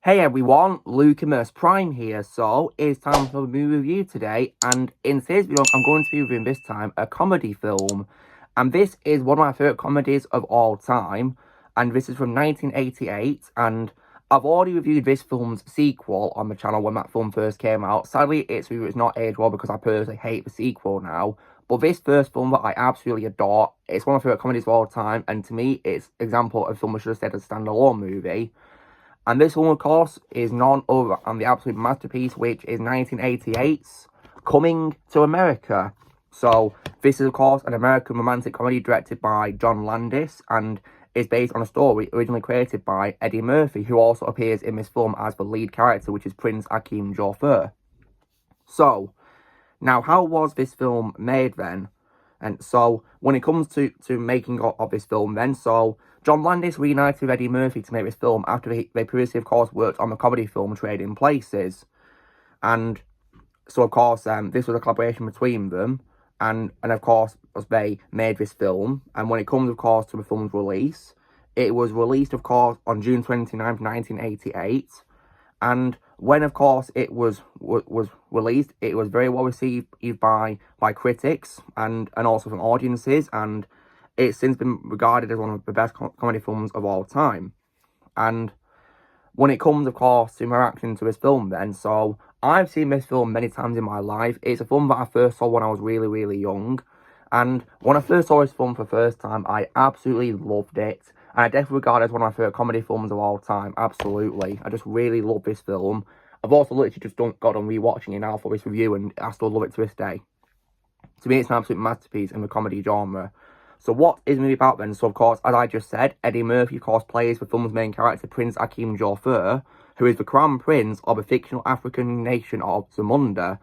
Hey everyone, Lucamus Prime here. So it's time for a movie review today, and in today's video I'm going to be reviewing this time a comedy film, and this is one of my favourite comedies of all time, and this is from 1988, and I've already reviewed this film's sequel on the channel when that film first came out. Sadly it's not aged well because I personally hate the sequel now, but this first film that I absolutely adore, it's one of my favourite comedies of all time, and to me it's an example of a film I should have said as a standalone movie. And this one, of course, is none other than the absolute masterpiece, which is 1988's Coming to America. So, this is, of course, an American romantic comedy directed by John Landis and is based on a story originally created by Eddie Murphy, who also appears in this film as the lead character, which is Prince Akeem Joffer. So, now, how was this film made then? And so, when it comes to making of this film then, so John Landis reunited with Eddie Murphy to make this film after they previously, of course, worked on the comedy film Trading Places. And so, of course, this was a collaboration between them. And of course, as they made this film. And when it comes, of course, to the film's release, it was released, of course, on June 29th, 1988. And when, of course, it was released, it was very well received by critics and also from audiences, and it's since been regarded as one of the best comedy films of all time. And when it comes, of course, to my reaction to this film then, so I've seen this film many times in my life. It's a film that I first saw when I was really, really young. And when I first saw this film for the first time, I absolutely loved it. And I definitely regard it as one of my favourite comedy films of all time. Absolutely. I just really love this film. I've also literally just got on rewatching it now for this review, and I still love it to this day. To me, it's an absolute masterpiece in the comedy genre. So what is the movie about then? So, of course, as I just said, Eddie Murphy, of course, plays the film's main character, Prince Akeem Joffer, who is the crown prince of the fictional African nation of Zamunda.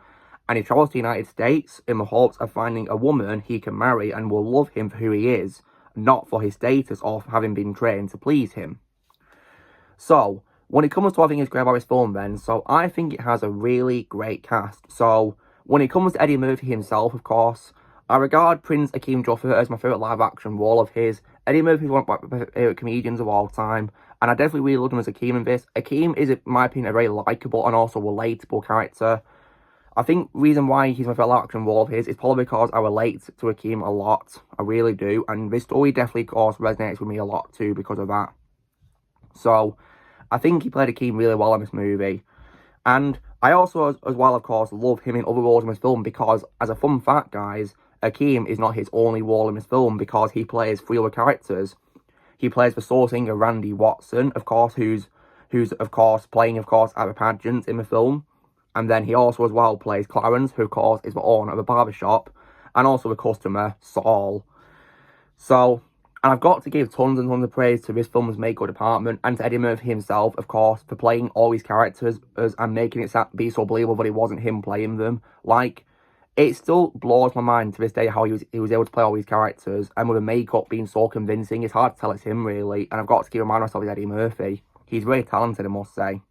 And he travels to the United States in the hopes of finding a woman he can marry and will love him for who he is, not for his status or for having been trained to please him. So, when it comes to what I think is great about this film then, so I think it has a really great cast. So, when it comes to Eddie Murphy himself, of course, I regard Prince Akeem Joffer as my favourite live-action role of his. Eddie Murphy is one of my favourite comedians of all time, and I definitely really loved him as Akeem in this. Akeem is, in my opinion, a very likeable and also relatable character. I think the reason why he's my favourite live-action role of his is probably because I relate to Akeem a lot. I really do, and this story definitely, of course, resonates with me a lot too because of that. So, I think he played Akeem really well in this movie. And I also, as well, of course, love him in other roles in this film because, as a fun fact, guys, Akeem is not his only role in this film because he plays 3 other characters. He plays the soul singer Randy Watson, of course, who's of course playing, of course, at the pageant in the film. And then he also as well plays Clarence, who of course is the owner of a barbershop, and also the customer, Saul. So, and I've got to give tons and tons of praise to this film's makeup department and to Eddie Murphy himself, of course, for playing all these characters and making it be so believable that it wasn't him playing them. Like, it still blows my mind to this day how he was able to play all these characters, and with the makeup being so convincing, it's hard to tell it's him, really. And I've got to keep reminding myself it's Eddie Murphy. He's very talented, I must say.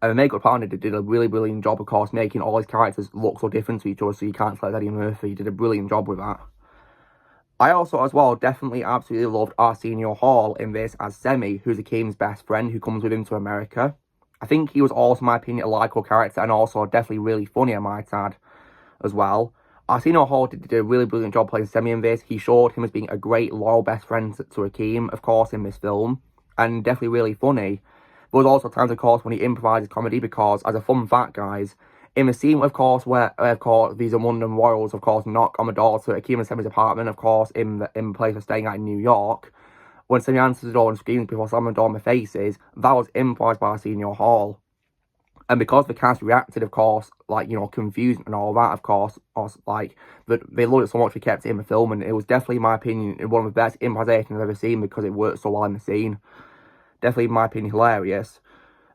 And the makeup department did a really brilliant job, of course, making all his characters look so different to each other, so you can't tell it's Eddie Murphy. He did a brilliant job with that. I also, as well, definitely absolutely loved Arsenio Hall in this as Semi, who's Akeem's best friend who comes with him to America. I think he was also, in my opinion, a likeable character and also definitely really funny, I might add, as well. Arsenio Hall did a really brilliant job playing Semi in this. He showed him as being a great, loyal best friend to Akeem, of course, in this film, and definitely really funny. There was also times, of course, when he improvises comedy because, as a fun fact, guys, in the scene, of course, where, of course, these Zamundan royals, of course, knock on the door to Akeem and Semi's apartment, of course, in the place they're staying at in New York, when Semi answers the door and screams before slamming the door in their faces, that was improvised by Arsenio Hall. And because the cast reacted, of course, like, you know, confused and all that, of course, like, they loved it so much we kept it in the film, and it was definitely, in my opinion, one of the best improvisations I've ever seen because it worked so well in the scene. Definitely, in my opinion, hilarious.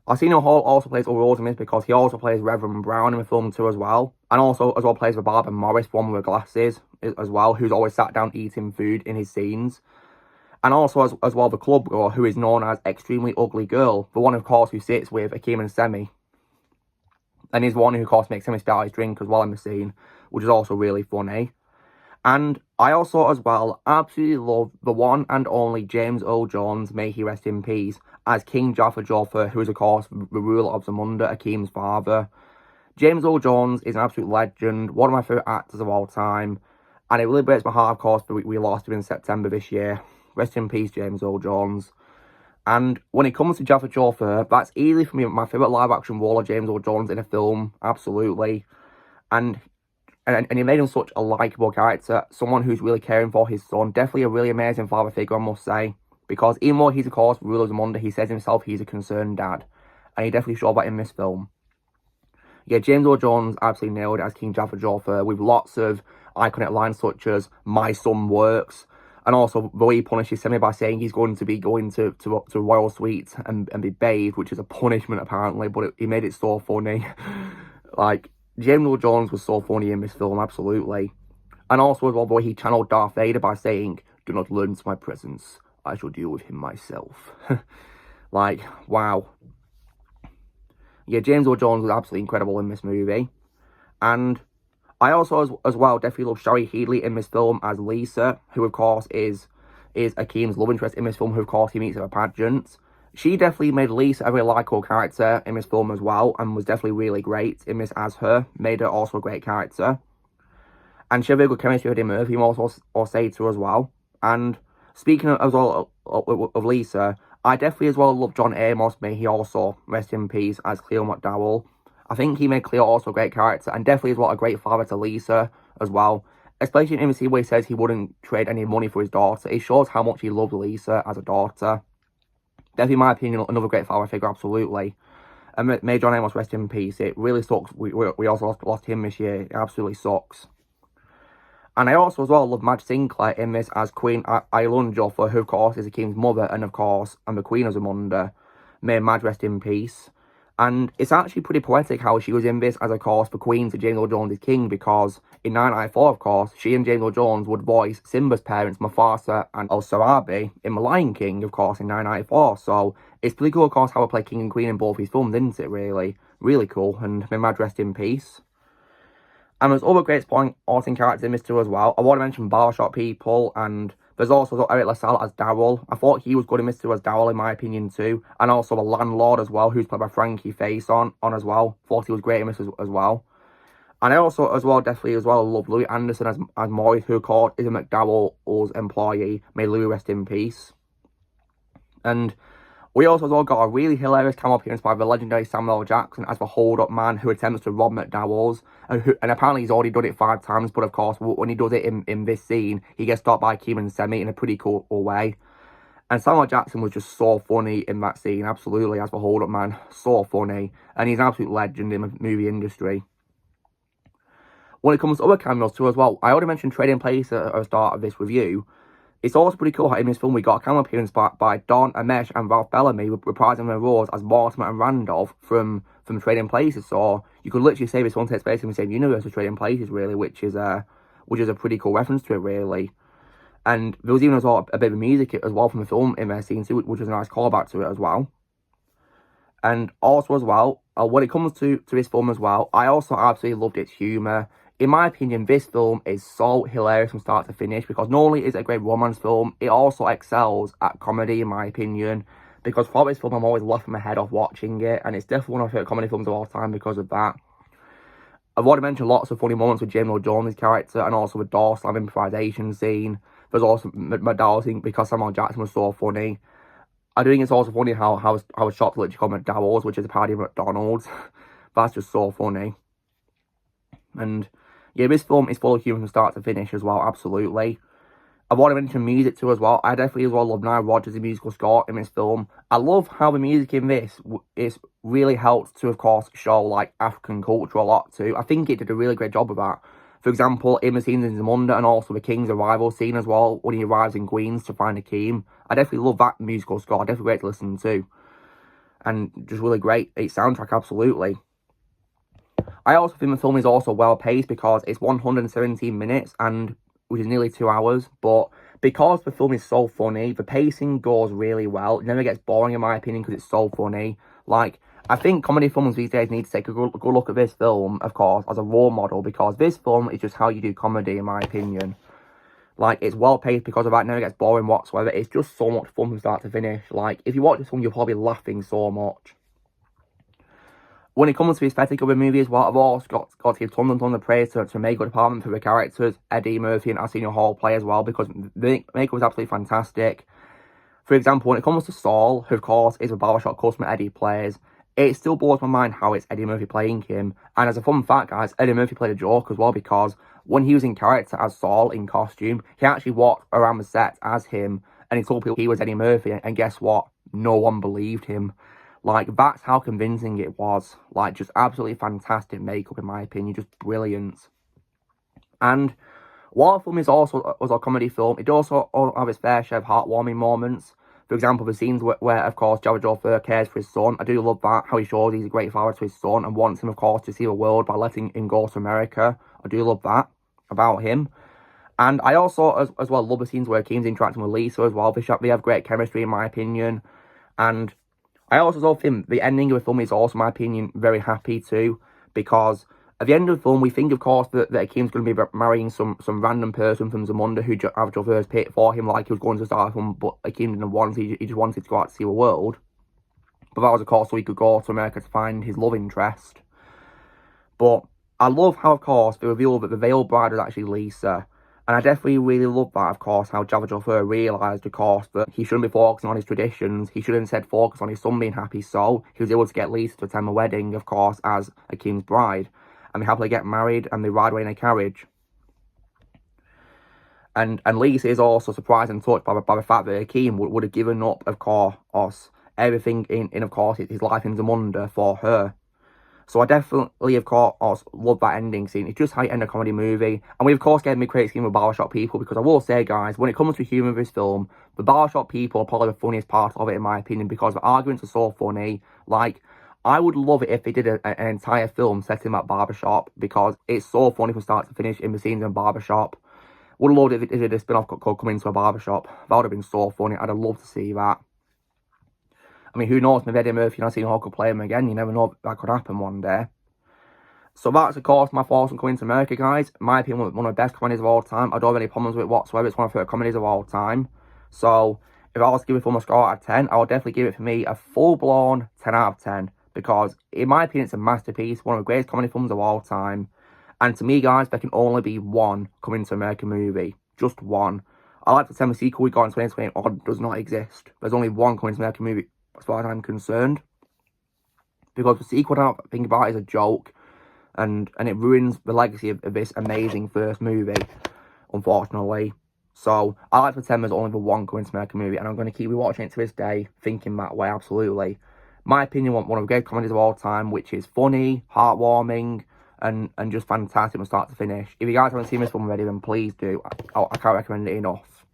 Arsenio Hall also plays other roles in this because he also plays Reverend Brown in the film too as well. And also, as well, plays the barber Morris, one with the glasses, as well, who's always sat down eating food in his scenes. And also, as well, the club girl, who is known as Extremely Ugly Girl, the one, of course, who sits with Akeem and Semi. And he's the one who, of course, makes Semi start his drink as well in the scene, which is also really funny. And I also, as well, absolutely love the one and only James Earl Jones, may he rest in peace, as King Jaffa Joffer, who is, of course, the ruler of Zamunda, Akeem's father. James Earl Jones is an absolute legend, one of my favourite actors of all time, and it really breaks my heart, of course, that we lost him in September this year. Rest in peace, James Earl Jones. And when it comes to Jaffa Joffer, that's easily, for me, my favourite live-action role of James Earl Jones in a film, absolutely. And he made him such a likeable character, someone who's really caring for his son. Definitely a really amazing father figure, I must say. Because even though he's, of course, ruler of Zamunda, he says himself he's a concerned dad. And he definitely showed that in this film. Yeah, James Earl Jones absolutely nailed it as King Jaffa Joffer, with lots of iconic lines such as, "My son works," and also the way he punishes Semi by saying he's going to be going to royal suites and be bathed, which is a punishment apparently, but he made it so funny. Like, James Earl Jones was so funny in this film, absolutely. And also as well, the way he channeled Darth Vader by saying, "Do not learn to my presence, I shall deal with him myself." Like, wow. Yeah, James Earl Jones was absolutely incredible in this movie. And I also, as well, definitely love Shari Headley in this film as Lisa, who, of course, is Akeem's love interest in this film, who, of course, he meets at a pageant. She definitely made Lisa a very likeable character in this film as well, and was definitely really great in this as her. Made her also a great character. And she had very good chemistry with Eddie Murphy, or say to as well. And speaking of, as well of Lisa, I definitely as well love John Amos, may he also rest in peace, as Cleo McDowell. I think he made Cleo also a great character, and definitely as well a great father to Lisa as well. Especially in the scene where he says he wouldn't trade any money for his daughter. It shows how much he loved Lisa as a daughter. Definitely, in my opinion, another great father figure, absolutely. And may John Amos rest in peace. It really sucks. We also lost him this year. It absolutely sucks. And I also as well love Madge Sinclair in this as Queen Ailun Joffer, who of course is the king's mother and of course the Queen of Zamunda. May Madge rest in peace. And it's actually pretty poetic how she was in this as, of course, the Queen to James Earl Jones' king, because in 1994, of course, she and James Earl Jones would voice Simba's parents, Mufasa and El Sarabi, in The Lion King, of course, in 1994. So it's pretty cool, of course, how we play King and Queen in both these films, isn't it, really? Really cool, and may Madge rest in peace. And there's other great supporting characters in this too as well. I want to mention Barbershop People, and there's also Eric LaSalle as Daryl. I thought he was good in this too as Daryl, in my opinion too. And also the landlord as well, who's played by Frankie Faison on as well. Thought he was great in this as well. And I also as well definitely as well love Louis Anderson as Maurice, who of course is a McDowell's employee. May Louis rest in peace. And we also as well got a really hilarious cameo appearance by the legendary Samuel L. Jackson as the hold-up man who attempts to rob McDowell's. And apparently he's already done it 5 times, but of course, when he does it in this scene, he gets stopped by Akeem and Semi in a pretty cool way. And Samuel L. Jackson was just so funny in that scene, absolutely, as the hold-up man. So funny. And he's an absolute legend in the movie industry. When it comes to other cameos too as well, I already mentioned Trading Places at the start of this review. It's also pretty cool how in this film we got a cameo appearance by Don Amesh and Ralph Bellamy reprising their roles as Mortimer and Randolph from Trading Places. So you could literally say this one takes place in the same universe as Trading Places, really, which is a pretty cool reference to it, really. And there was even as well a bit of music as well from the film in their scene too, which was a nice callback to it as well. And also as well, when it comes to this film as well, I also absolutely loved its humour. In my opinion, this film is so hilarious from start to finish, because not only is it a great romance film, it also excels at comedy, in my opinion. Because for this film, I'm always laughing my head off watching it, and it's definitely one of my favourite comedy films of all time because of that. I've already mentioned lots of funny moments with James Earl Jones' character, and also the door slam improvisation scene. There's also McDowell scene, because Samuel Jackson was so funny. I do think it's also funny how a shop literally called McDowell's, which is a parody of McDonald's. That's just so funny. And yeah, this film is full of humour from start to finish as well, absolutely. I've already mentioned music too as well. I definitely as well love Nile Rodgers' musical score in this film. I love how the music in this is really helped to, of course, show like African culture a lot too. I think it did a really great job of that. For example, in the scenes in Zamunda and also the King's arrival scene as well, when he arrives in Queens to find Akeem. I definitely love that musical score. Definitely great to listen to. And just really great. Its soundtrack, absolutely. I also think the film is also well paced because it's 117 minutes, and which is nearly 2 hours. But because the film is so funny, the pacing goes really well. It never gets boring, in my opinion, because it's so funny. Like, I think comedy films these days need to take a good look at this film, of course, as a role model, because this film is just how you do comedy, in my opinion. Like, it's well paced because of that, never gets boring whatsoever. It's just so much fun from start to finish. Like, if you watch this film, you'll probably be laughing so much. When it comes to the aesthetic of the movie as well, I've also got to give tons and tons of praise to makeup department for the characters, Eddie Murphy and Arsenio Hall play as well, because the makeup was absolutely fantastic. For example, when it comes to Saul, who of course is a barbershop customer Eddie plays, it still blows my mind how it's Eddie Murphy playing him. And as a fun fact, guys, Eddie Murphy played a joke as well, because when he was in character as Saul in costume, he actually walked around the set as him, and he told people he was Eddie Murphy, and guess what? No one believed him. Like, that's how convincing it was. Like, just absolutely fantastic makeup, in my opinion. Just brilliant. And while the film is also was a comedy film, it also have its fair share of heartwarming moments. For example, the scenes where of course, Jabba the Hutt cares for his son. I do love that, how he shows he's a great father to his son and wants him, of course, to see the world by letting him go to America. I do love that about him. And I also, as well, love the scenes where Keem's interacting with Lisa as well. They have great chemistry, in my opinion. And I also love the ending of the film is also, in my opinion, very happy too, because at the end of the film, we think, of course, that Akeem's going to be marrying some random person from Zamunda who have traversed pit for him like he was going to start a film, but Akeem didn't want, he just wanted to go out to see the world. But that was, of course, so he could go to America to find his love interest. But I love how, of course, they reveal that the veiled bride was actually Lisa. And I definitely really love that, of course, how Jabba the Hutt realised, of course, that he shouldn't be focusing on his traditions. He should instead focus on his son being happy. So he was able to get Lisa to attend the wedding, of course, as Akeem's bride. And they happily get married and they ride away in a carriage. And Lisa is also surprised and touched by the fact that Akeem would have given up, of course, everything in of course, his life in Zamunda for her. So I definitely, of course, love that ending scene. It's just how you end a comedy movie. And we, of course, get a mid-credit scene with barbershop people, because I will say, guys, when it comes to humour of this film, the barbershop people are probably the funniest part of it, in my opinion, because the arguments are so funny. Like, I would love it if they did an entire film set in that barbershop, because it's so funny from start to finish in the scenes in barbershop. Would have loved it if it did a spin-off called Come Into a Barbershop. That would have been so funny. I'd have loved to see that. I mean, who knows, maybe Eddie Murphy and Arsenio Hall could play him again. You never know, that could happen one day. So that's, of course, my thoughts on Coming to America, guys. In my opinion, one of the best comedies of all time. I don't have any problems with it whatsoever. It's one of my favourite comedies of all time. So, if I was to give it a score out of 10, I would definitely give it, for me, a full-blown 10 out of 10. Because, in my opinion, it's a masterpiece. One of the greatest comedy films of all time. And to me, guys, there can only be one Coming to America movie. Just one. I like to tell the sequel we got in 2020 does not exist. There's only one Coming to America movie, as far as I'm concerned. Because the sequel, I think about it, is a joke. And it ruins the legacy of this amazing first movie, unfortunately. So, I like to pretend there's only the one Coming to America movie, and I'm going to keep rewatching it to this day, thinking that way, absolutely. My opinion, one of the great comedies of all time, which is funny, heartwarming, and just fantastic from start to finish. If you guys haven't seen this one already, then please do. I can't recommend it enough.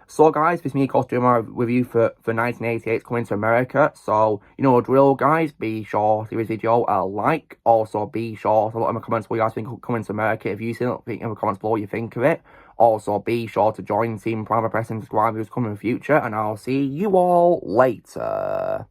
So, guys, this is me, of course, doing my review for 1988's Coming to America. So, you know the drill, guys. Be sure to give this video a like. Also, be sure to let me in the comments what you guys think of Coming to America. If you see it, in the comments below what you think of it. Also, be sure to join Team Prime by pressing subscribe, who's coming in the future. And I'll see you all later.